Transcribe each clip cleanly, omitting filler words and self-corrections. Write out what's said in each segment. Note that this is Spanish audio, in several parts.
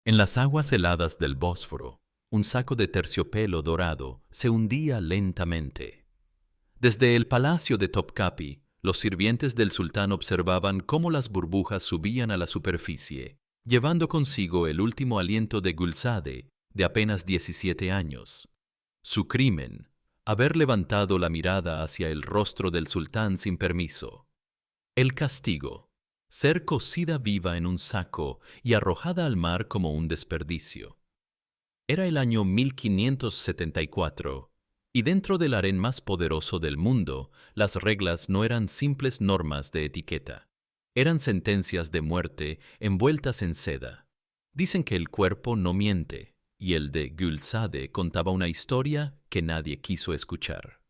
En las aguas heladas del Bósforo, un saco de terciopelo dorado se hundía lentamente. Desde el palacio de Topkapi, los sirvientes del sultán observaban cómo las burbujas subían a la superficie, llevando consigo el último aliento de Gulzade, de apenas 17 años. Su crimen, haber levantado la mirada hacia el rostro del sultán sin permiso. El castigo, ser cocida viva en un saco y arrojada al mar como un desperdicio. Era el año 1574, y dentro del harén más poderoso del mundo, las reglas no eran simples normas de etiqueta. Eran sentencias de muerte envueltas en seda. Dicen que el cuerpo no miente, y el de Gulzade contaba una historia que nadie quiso escuchar.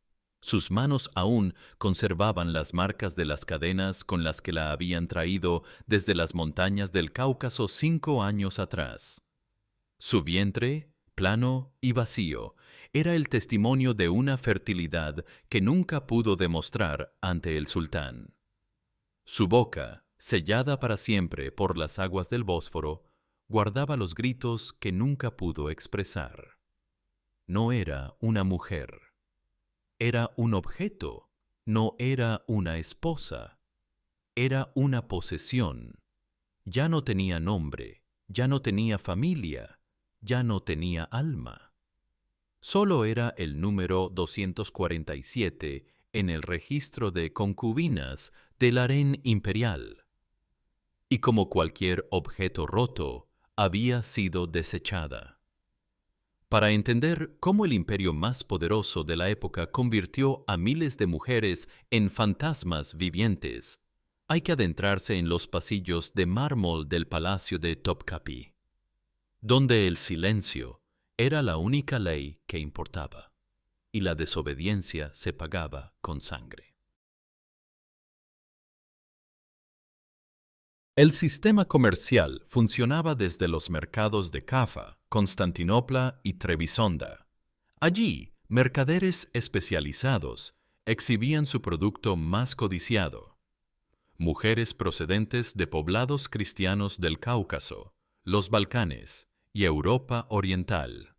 Sus manos aún conservaban las marcas de las cadenas con las que la habían traído desde las montañas del Cáucaso 5 años atrás. Su vientre, plano y vacío, era el testimonio de una fertilidad que nunca pudo demostrar ante el sultán. Su boca, sellada para siempre por las aguas del Bósforo, guardaba los gritos que nunca pudo expresar. No era una mujer. Era un objeto, no era una esposa. Era una posesión. Ya no tenía nombre, ya no tenía familia, ya no tenía alma. Solo era el número 247 en el registro de concubinas del harén imperial. Y como cualquier objeto roto, había sido desechada. Para entender cómo el imperio más poderoso de la época convirtió a miles de mujeres en fantasmas vivientes, hay que adentrarse en los pasillos de mármol del palacio de Topkapi, donde el silencio era la única ley que importaba, y la desobediencia se pagaba con sangre. El sistema comercial funcionaba desde los mercados de Cafa, Constantinopla y Trebisonda. Allí, mercaderes especializados exhibían su producto más codiciado. Mujeres procedentes de poblados cristianos del Cáucaso, los Balcanes y Europa Oriental.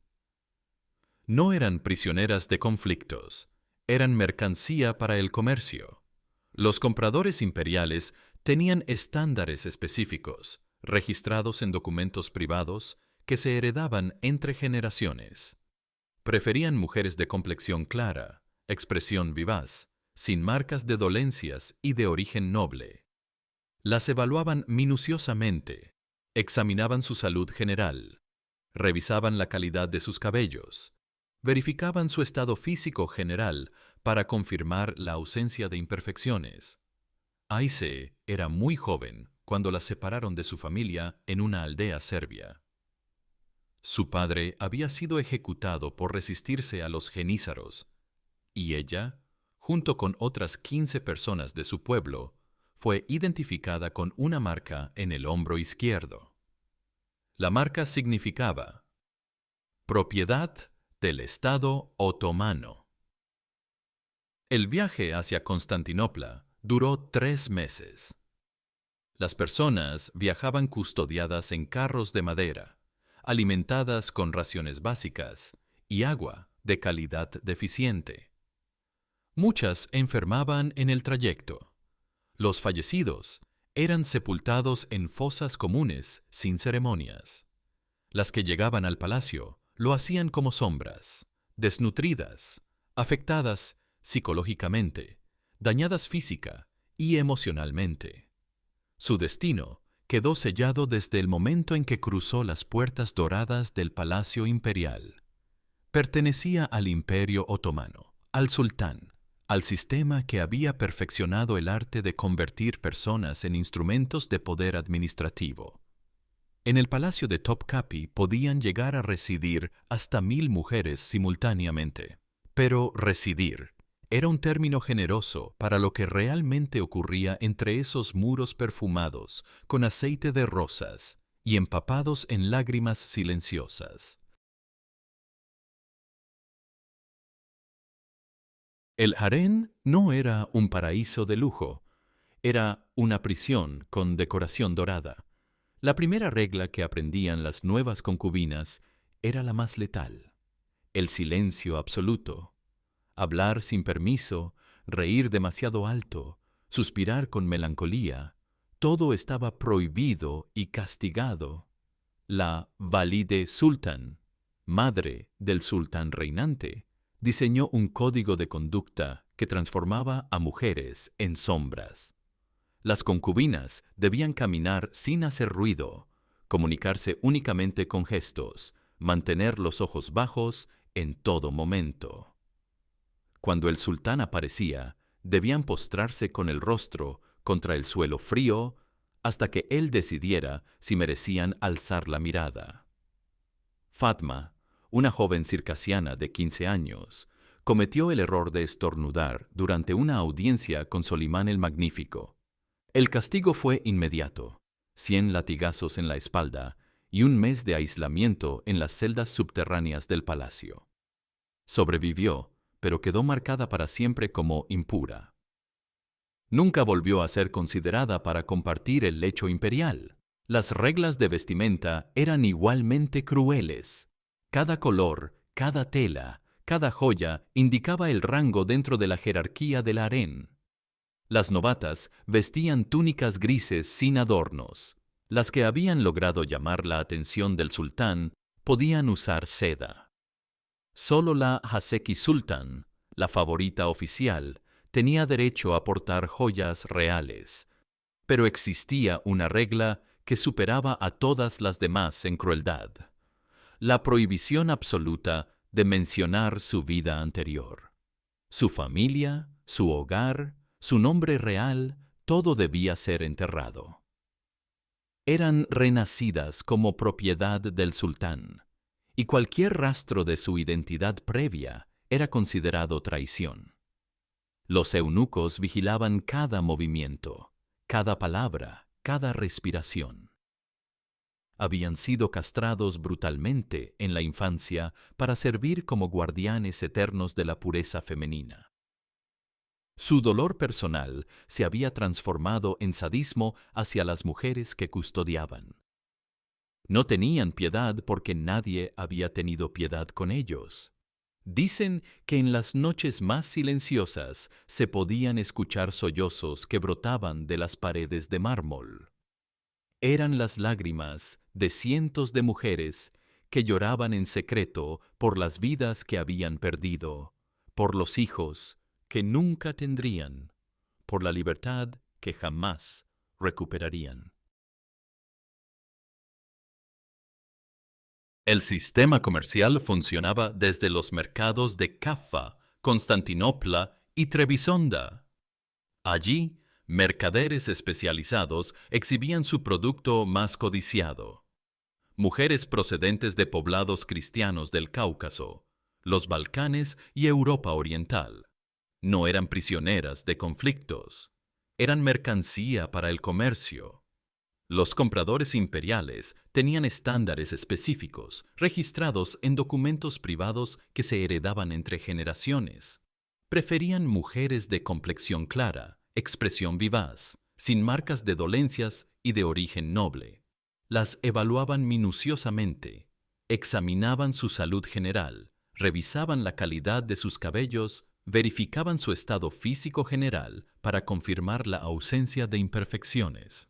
No eran prisioneras de conflictos, eran mercancía para el comercio. Los compradores imperiales tenían estándares específicos, registrados en documentos privados que se heredaban entre generaciones. Preferían mujeres de complexión clara, expresión vivaz, sin marcas de dolencias y de origen noble. Las evaluaban minuciosamente, examinaban su salud general, revisaban la calidad de sus cabellos, verificaban su estado físico general para confirmar la ausencia de imperfecciones. Ayse era muy joven cuando la separaron de su familia en una aldea serbia. Su padre había sido ejecutado por resistirse a los jenízaros, y ella, junto con otras 15 personas de su pueblo, fue identificada con una marca en el hombro izquierdo. La marca significaba propiedad del Estado otomano. El viaje hacia Constantinopla duró 3 meses. Las personas viajaban custodiadas en carros de madera, alimentadas con raciones básicas y agua de calidad deficiente. Muchas enfermaban en el trayecto. Los fallecidos eran sepultados en fosas comunes sin ceremonias. Las que llegaban al palacio lo hacían como sombras, desnutridas, afectadas psicológicamente, dañadas física y emocionalmente. Su destino quedó sellado desde el momento en que cruzó las puertas doradas del Palacio Imperial. Pertenecía al Imperio Otomano, al sultán, al sistema que había perfeccionado el arte de convertir personas en instrumentos de poder administrativo. En el palacio de Topkapi podían llegar a residir hasta 1000 mujeres simultáneamente. Pero residir era un término generoso para lo que realmente ocurría entre esos muros perfumados con aceite de rosas y empapados en lágrimas silenciosas. El harén no era un paraíso de lujo, era una prisión con decoración dorada. La primera regla que aprendían las nuevas concubinas era la más letal: el silencio absoluto. Hablar sin permiso, reír demasiado alto, suspirar con melancolía, todo estaba prohibido y castigado. La Valide Sultan, madre del sultán reinante, diseñó un código de conducta que transformaba a mujeres en sombras. Las concubinas debían caminar sin hacer ruido, comunicarse únicamente con gestos, mantener los ojos bajos en todo momento. Cuando el sultán aparecía, debían postrarse con el rostro contra el suelo frío hasta que él decidiera si merecían alzar la mirada. Fatma, una joven circasiana de 15 años, cometió el error de estornudar durante una audiencia con Solimán el Magnífico. El castigo fue inmediato: 100 latigazos en la espalda y un mes de aislamiento en las celdas subterráneas del palacio. Sobrevivió, pero quedó marcada para siempre como impura. Nunca volvió a ser considerada para compartir el lecho imperial. Las reglas de vestimenta eran igualmente crueles. Cada color, cada tela, cada joya indicaba el rango dentro de la jerarquía del harén. Las novatas vestían túnicas grises sin adornos. Las que habían logrado llamar la atención del sultán podían usar seda. Solo la Haseki Sultan, la favorita oficial, tenía derecho a portar joyas reales, pero existía una regla que superaba a todas las demás en crueldad: la prohibición absoluta de mencionar su vida anterior. Su familia, su hogar, su nombre real, todo debía ser enterrado. Eran renacidas como propiedad del sultán, y cualquier rastro de su identidad previa era considerado traición. Los eunucos vigilaban cada movimiento, cada palabra, cada respiración. Habían sido castrados brutalmente en la infancia para servir como guardianes eternos de la pureza femenina. Su dolor personal se había transformado en sadismo hacia las mujeres que custodiaban. No tenían piedad porque nadie había tenido piedad con ellos. Dicen que en las noches más silenciosas se podían escuchar sollozos que brotaban de las paredes de mármol. Eran las lágrimas de cientos de mujeres que lloraban en secreto por las vidas que habían perdido, por los hijos que nunca tendrían, por la libertad que jamás recuperarían. El sistema comercial funcionaba desde los mercados de Caffa, Constantinopla y Trebisonda. Allí, mercaderes especializados exhibían su producto más codiciado. Mujeres procedentes de poblados cristianos del Cáucaso, los Balcanes y Europa Oriental. No eran prisioneras de conflictos, eran mercancía para el comercio. Los compradores imperiales tenían estándares específicos, registrados en documentos privados que se heredaban entre generaciones. Preferían mujeres de complexión clara, expresión vivaz, sin marcas de dolencias y de origen noble. Las evaluaban minuciosamente, examinaban su salud general, revisaban la calidad de sus cabellos, verificaban su estado físico general para confirmar la ausencia de imperfecciones.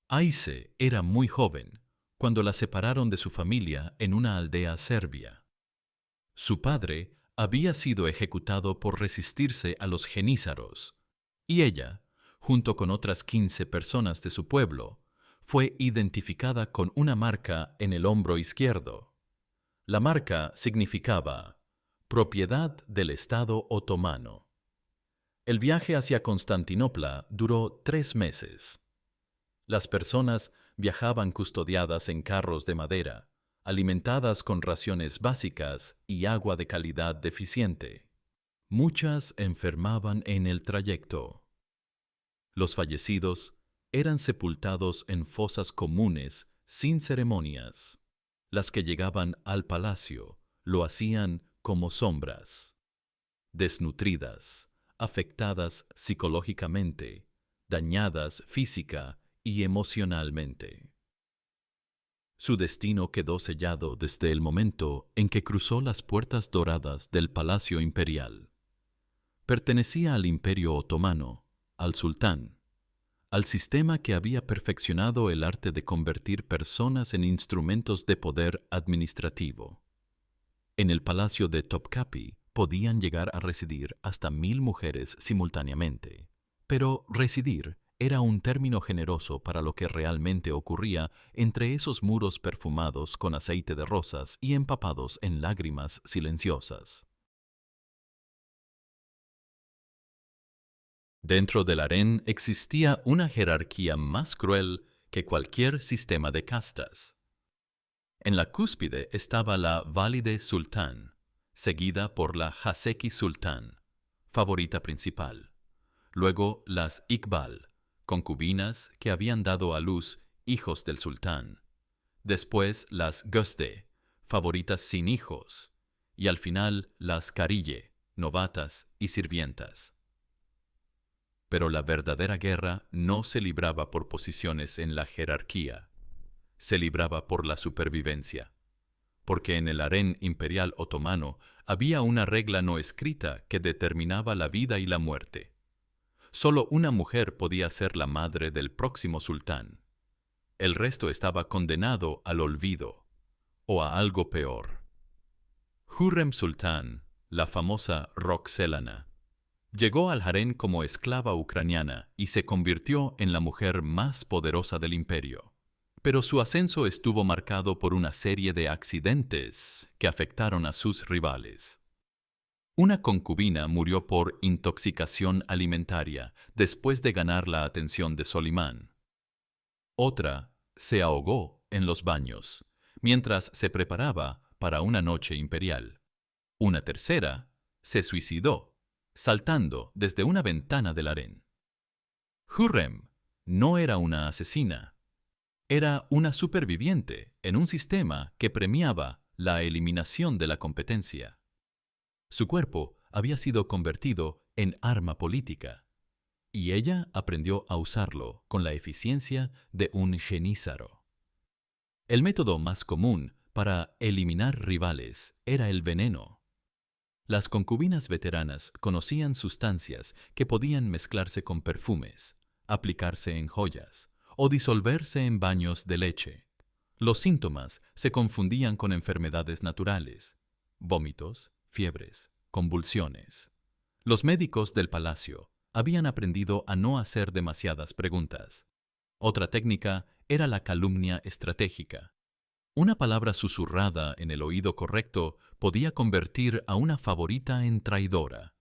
Aise era muy joven cuando la separaron de su familia en una aldea serbia. Su padre había sido ejecutado por resistirse a los genízaros, y ella, junto con otras 15 personas de su pueblo, fue identificada con una marca en el hombro izquierdo. La marca significaba propiedad del Estado otomano. El viaje hacia Constantinopla duró 3 meses. Las personas viajaban custodiadas en carros de madera, alimentadas con raciones básicas y agua de calidad deficiente. Muchas enfermaban en el trayecto. Los fallecidos eran sepultados en fosas comunes sin ceremonias. Las que llegaban al palacio lo hacían como sombras, desnutridas, afectadas psicológicamente, dañadas física y emocionalmente. Su destino quedó sellado desde el momento en que cruzó las puertas doradas del Palacio Imperial. Pertenecía al Imperio Otomano, al sultán, al sistema que había perfeccionado el arte de convertir personas en instrumentos de poder administrativo. En el palacio de Topkapi podían llegar a residir hasta 1000 mujeres simultáneamente, pero residir era un término generoso para lo que realmente ocurría entre esos muros perfumados con aceite de rosas y empapados en lágrimas silenciosas. Dentro del harén existía una jerarquía más cruel que cualquier sistema de castas. En la cúspide estaba la Valide Sultán, seguida por la Haseki Sultán, favorita principal. Luego las Iqbal, concubinas que habían dado a luz hijos del sultán. Después las Gözde, favoritas sin hijos. Y al final las Karille, novatas y sirvientas. Pero la verdadera guerra no se libraba por posiciones en la jerarquía. Se libraba por la supervivencia. Porque en el harén imperial otomano había una regla no escrita que determinaba la vida y la muerte. Solo una mujer podía ser la madre del próximo sultán. El resto estaba condenado al olvido, o a algo peor. Hürrem Sultán, la famosa Roxelana, llegó al harén como esclava ucraniana y se convirtió en la mujer más poderosa del imperio. Pero su ascenso estuvo marcado por una serie de accidentes que afectaron a sus rivales. Una concubina murió por intoxicación alimentaria después de ganar la atención de Solimán. Otra se ahogó en los baños, mientras se preparaba para una noche imperial. Una tercera se suicidó, saltando desde una ventana del harén. Hürrem no era una asesina. Era una superviviente en un sistema que premiaba la eliminación de la competencia. Su cuerpo había sido convertido en arma política, y ella aprendió a usarlo con la eficiencia de un genízaro. El método más común para eliminar rivales era el veneno. Las concubinas veteranas conocían sustancias que podían mezclarse con perfumes, aplicarse en joyas o disolverse en baños de leche. Los síntomas se confundían con enfermedades naturales, vómitos, fiebres, convulsiones. Los médicos del palacio habían aprendido a no hacer demasiadas preguntas. Otra técnica era la calumnia estratégica. Una palabra susurrada en el oído correcto podía convertir a una favorita en traidora.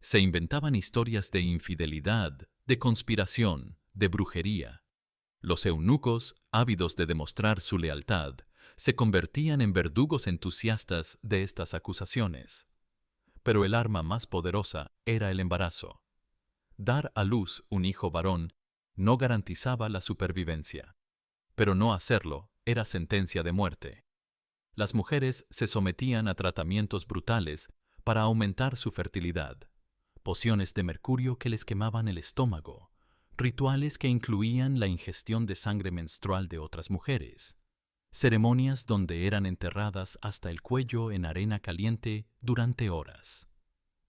Se inventaban historias de infidelidad, de conspiración, de brujería. Los eunucos, ávidos de demostrar su lealtad, se convertían en verdugos entusiastas de estas acusaciones. Pero el arma más poderosa era el embarazo. Dar a luz un hijo varón no garantizaba la supervivencia, pero no hacerlo era sentencia de muerte. Las mujeres se sometían a tratamientos brutales para aumentar su fertilidad, pociones de mercurio que les quemaban el estómago, rituales que incluían la ingestión de sangre menstrual de otras mujeres, ceremonias donde eran enterradas hasta el cuello en arena caliente durante horas.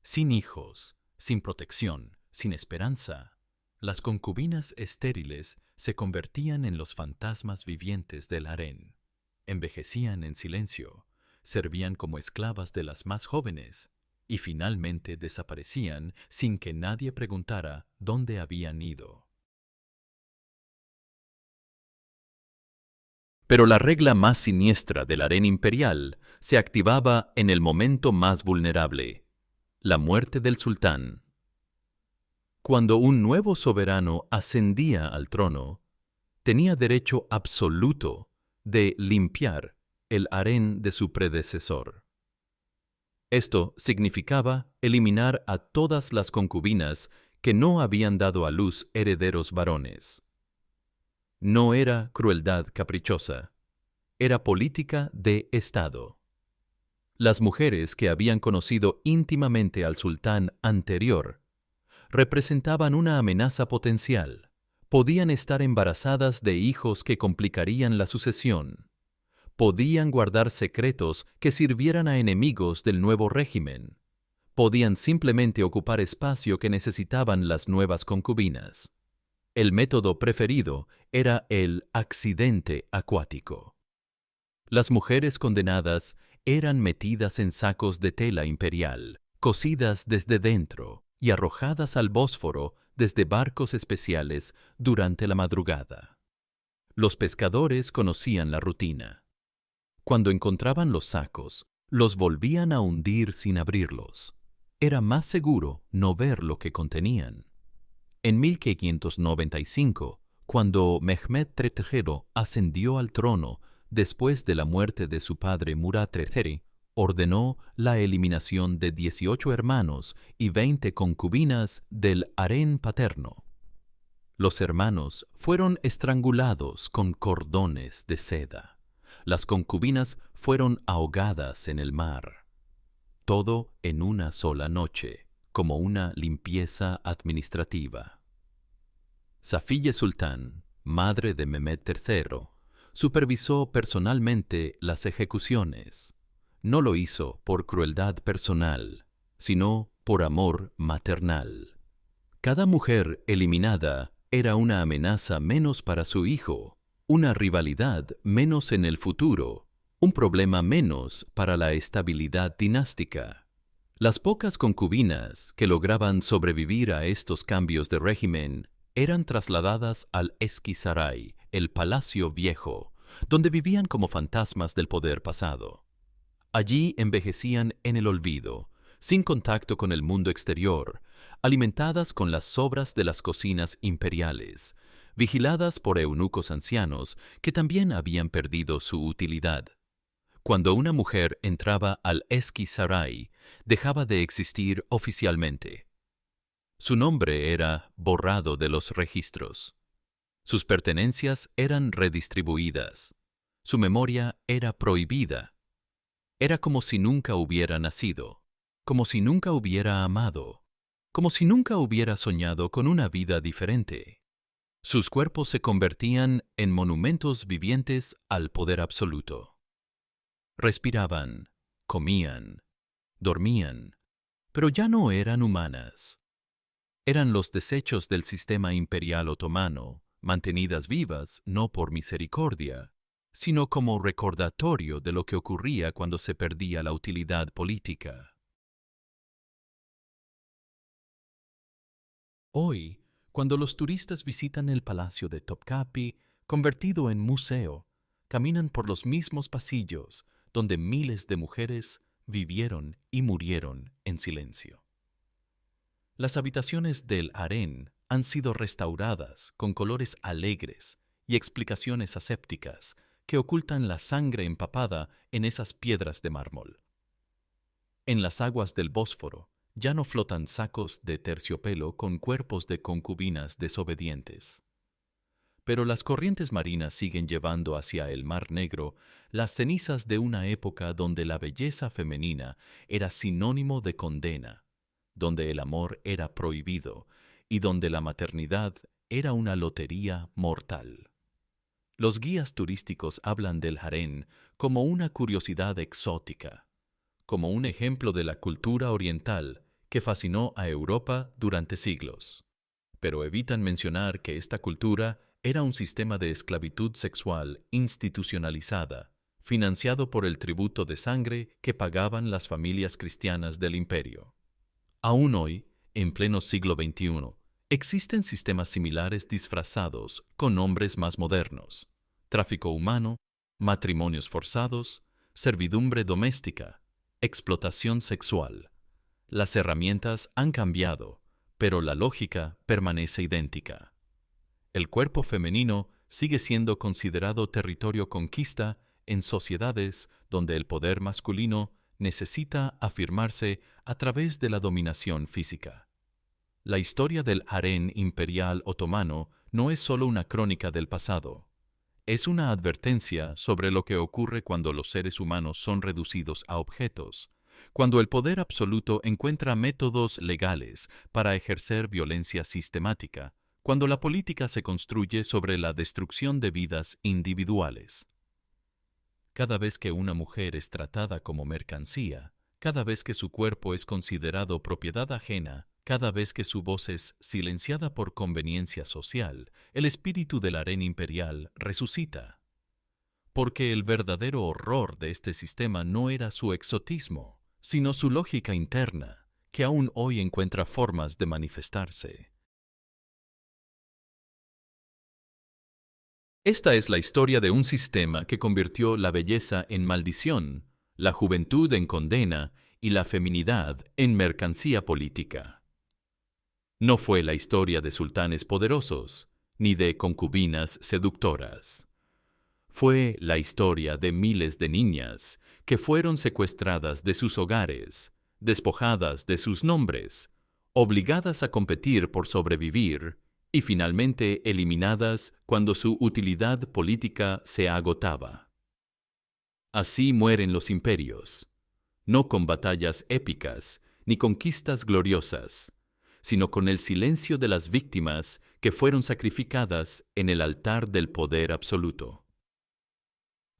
Sin hijos, sin protección, sin esperanza, las concubinas estériles se convertían en los fantasmas vivientes del harén. Envejecían en silencio, servían como esclavas de las más jóvenes y finalmente desaparecían sin que nadie preguntara dónde habían ido. Pero la regla más siniestra del harén imperial se activaba en el momento más vulnerable: la muerte del sultán. Cuando un nuevo soberano ascendía al trono, tenía derecho absoluto de limpiar el harén de su predecesor. Esto significaba eliminar a todas las concubinas que no habían dado a luz herederos varones. No era crueldad caprichosa, era política de Estado. Las mujeres que habían conocido íntimamente al sultán anterior representaban una amenaza potencial. Podían estar embarazadas de hijos que complicarían la sucesión. Podían guardar secretos que sirvieran a enemigos del nuevo régimen. Podían simplemente ocupar espacio que necesitaban las nuevas concubinas. El método preferido era el accidente acuático. Las mujeres condenadas eran metidas en sacos de tela imperial, cosidas desde dentro y arrojadas al Bósforo desde barcos especiales durante la madrugada. Los pescadores conocían la rutina. Cuando encontraban los sacos, los volvían a hundir sin abrirlos. Era más seguro no ver lo que contenían. En 1595, cuando Mehmed III ascendió al trono después de la muerte de su padre Murad III, ordenó la eliminación de 18 hermanos y 20 concubinas del harén paterno. Los hermanos fueron estrangulados con cordones de seda. Las concubinas fueron ahogadas en el mar. Todo en una sola noche, como una limpieza administrativa. Safiye Sultán, madre de Mehmed III, supervisó personalmente las ejecuciones. No lo hizo por crueldad personal, sino por amor maternal. Cada mujer eliminada era una amenaza menos para su hijo, una rivalidad menos en el futuro, un problema menos para la estabilidad dinástica. Las pocas concubinas que lograban sobrevivir a estos cambios de régimen eran trasladadas al Eski Saray, el Palacio Viejo, donde vivían como fantasmas del poder pasado. Allí envejecían en el olvido, sin contacto con el mundo exterior, alimentadas con las sobras de las cocinas imperiales, vigiladas por eunucos ancianos que también habían perdido su utilidad. Cuando una mujer entraba al Eski Saray, dejaba de existir oficialmente. Su nombre era borrado de los registros. Sus pertenencias eran redistribuidas. Su memoria era prohibida. Era como si nunca hubiera nacido, como si nunca hubiera amado, como si nunca hubiera soñado con una vida diferente. Sus cuerpos se convertían en monumentos vivientes al poder absoluto. Respiraban, comían, dormían, pero ya no eran humanas. Eran los desechos del sistema imperial otomano, mantenidas vivas no por misericordia, sino como recordatorio de lo que ocurría cuando se perdía la utilidad política. Hoy, cuando los turistas visitan el Palacio de Topkapi, convertido en museo, caminan por los mismos pasillos donde miles de mujeres vivieron y murieron en silencio. Las habitaciones del harén han sido restauradas con colores alegres y explicaciones asépticas que ocultan la sangre empapada en esas piedras de mármol. En las aguas del Bósforo ya no flotan sacos de terciopelo con cuerpos de concubinas desobedientes. Pero las corrientes marinas siguen llevando hacia el Mar Negro las cenizas de una época donde la belleza femenina era sinónimo de condena, donde el amor era prohibido y donde la maternidad era una lotería mortal. Los guías turísticos hablan del harén como una curiosidad exótica, como un ejemplo de la cultura oriental que fascinó a Europa durante siglos. Pero evitan mencionar que esta cultura era un sistema de esclavitud sexual institucionalizada, financiado por el tributo de sangre que pagaban las familias cristianas del imperio. Aún hoy, en pleno siglo XXI, existen sistemas similares disfrazados con nombres más modernos: tráfico humano, matrimonios forzados, servidumbre doméstica, explotación sexual. Las herramientas han cambiado, pero la lógica permanece idéntica. El cuerpo femenino sigue siendo considerado territorio conquista en sociedades donde el poder masculino necesita afirmarse a través de la dominación física. La historia del harén imperial otomano no es solo una crónica del pasado. Es una advertencia sobre lo que ocurre cuando los seres humanos son reducidos a objetos, cuando el poder absoluto encuentra métodos legales para ejercer violencia sistemática, cuando la política se construye sobre la destrucción de vidas individuales. cada vez que una mujer es tratada como mercancía, cada vez que su cuerpo es considerado propiedad ajena, cada vez que su voz es silenciada por conveniencia social, el espíritu del harén imperial resucita. Porque el verdadero horror de este sistema no era su exotismo, sino su lógica interna, que aún hoy encuentra formas de manifestarse. Esta es la historia de un sistema que convirtió la belleza en maldición, la juventud en condena y la feminidad en mercancía política. No fue la historia de sultanes poderosos, ni de concubinas seductoras. Fue la historia de miles de niñas que fueron secuestradas de sus hogares, despojadas de sus nombres, obligadas a competir por sobrevivir y finalmente eliminadas cuando su utilidad política se agotaba. Así mueren los imperios, no con batallas épicas ni conquistas gloriosas, sino con el silencio de las víctimas que fueron sacrificadas en el altar del poder absoluto.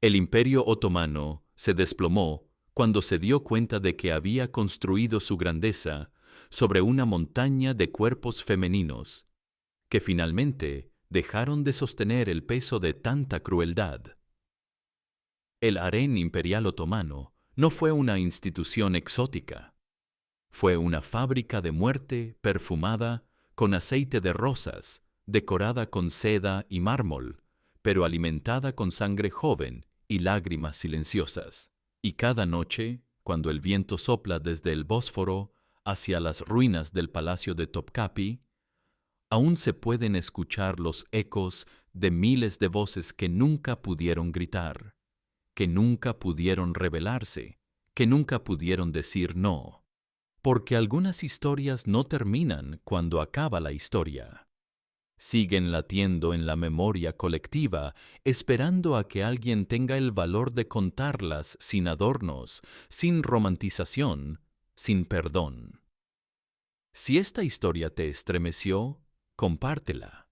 El Imperio Otomano se desplomó cuando se dio cuenta de que había construido su grandeza sobre una montaña de cuerpos femeninos que finalmente dejaron de sostener el peso de tanta crueldad. El harén imperial otomano no fue una institución exótica. Fue una fábrica de muerte perfumada con aceite de rosas, decorada con seda y mármol, pero alimentada con sangre joven y lágrimas silenciosas. Y cada noche, cuando el viento sopla desde el Bósforo hacia las ruinas del palacio de Topkapi, aún se pueden escuchar los ecos de miles de voces que nunca pudieron gritar, que nunca pudieron rebelarse, que nunca pudieron decir no. Porque algunas historias no terminan cuando acaba la historia. Siguen latiendo en la memoria colectiva, esperando a que alguien tenga el valor de contarlas sin adornos, sin romantización, sin perdón. Si esta historia te estremeció, compártela,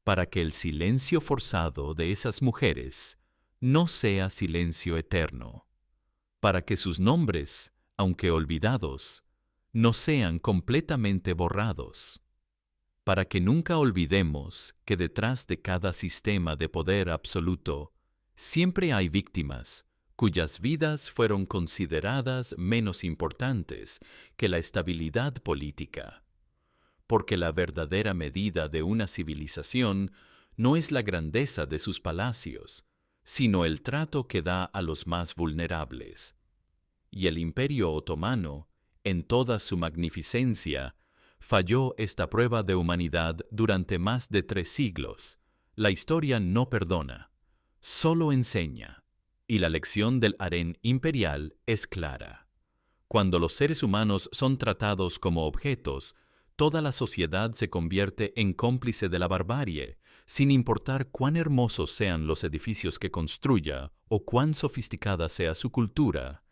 para que el silencio forzado de esas mujeres no sea silencio eterno, para que sus nombres, aunque olvidados, no sean completamente borrados, para que nunca olvidemos que detrás de cada sistema de poder absoluto siempre hay víctimas cuyas vidas fueron consideradas menos importantes que la estabilidad política. Porque la verdadera medida de una civilización no es la grandeza de sus palacios, sino el trato que da a los más vulnerables. Y el Imperio Otomano, en toda su magnificencia, falló esta prueba de humanidad durante más de 3 siglos. La historia no perdona, solo enseña, y la lección del harén imperial es clara. Cuando los seres humanos son tratados como objetos, toda la sociedad se convierte en cómplice de la barbarie, sin importar cuán hermosos sean los edificios que construya o cuán sofisticada sea su cultura.